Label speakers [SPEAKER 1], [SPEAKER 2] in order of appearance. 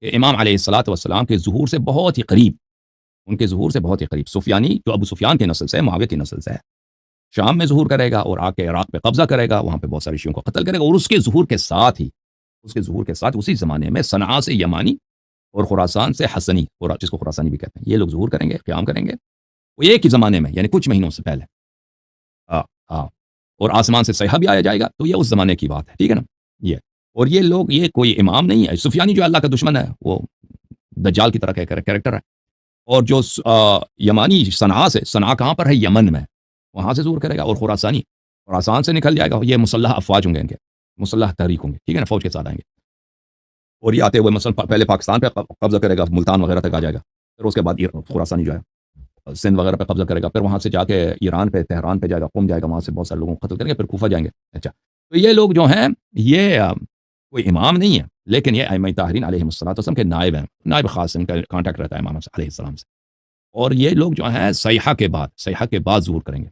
[SPEAKER 1] कि इमाम अलैहिस्सलातु वस्सलाम के ज़ुहूर से बहुत ही करीब, उनके ज़ुहूर से बहुत ही करीब सुफियानी जो अबू सुफियान की नस्ल से है, मुआविया की नस्ल से है, शाम में ज़ुहूर करेगा और आके इराक पे कब्ज़ा करेगा, वहाँ पे बहुत सारे शियों को कत्ल करेगा और उसके ज़ुहूर के साथ ही, उसके ज़ुहूर के साथ उसी ज़माने में सनआ से यमानी और खुरासान से हसनी, और जिसको खुरासानी भी कहते हैं, ये लोग ज़ुहूर करेंगे, क़याम करेंगे। वो एक ही ज़माने में यानी कुछ महीनों से पहले। हाँ, हाँ। और आसमान से सैहा भी आया जाएगा, तो ये उस ज़माने की बात है, ठीक है ना? ये और ये लोग, ये कोई इमाम नहीं है, सुफियानी जो अल्लाह का दुश्मन है, वो दज्जाल की तरह का कैरेक्टर है। और जो यमानी सनआ से, सनआ कहाँ पर है? यमन में, वहाँ से ज़ुहूर करेगा। और खुरासानी, खुरासान से निकल जाएगा, ये मुसल्लह अफ़वाज होंगे इनके, मुसल्लह तहरीक होंगे, ठीक है ना? फ़ौज के साथ आएँगे और ये आते हुए मसलन पहले पाकिस्तान पे कब्ज़ा करेगा, मुल्तान वगैरह तक आ जाएगा। फिर उसके बाद खुरासानी जो है सिंध वगैरह पे कब्ज़ा करेगा, फिर वहाँ से जाके ईरान पे, तेहरान पे जाएगा, क़ुम जाएगा, वहाँ से बहुत सारे लोगों को कत्ल करेंगे, फिर कूफ़ा जाएँगे। अच्छा, तो ये लोग जो हैं, ये कोई इमाम नहीं है, लेकिन ये अइम्मा ताहरीन अलैहिमुस्सलातु वस्सलाम के नायब हैं, नायब ख़ास, इनका कॉन्टैक्ट रहता है इमाम अलैहिस्सलाम से। और ये लोग जो हैं सैहा के बाद ज़ुहूर करेंगे।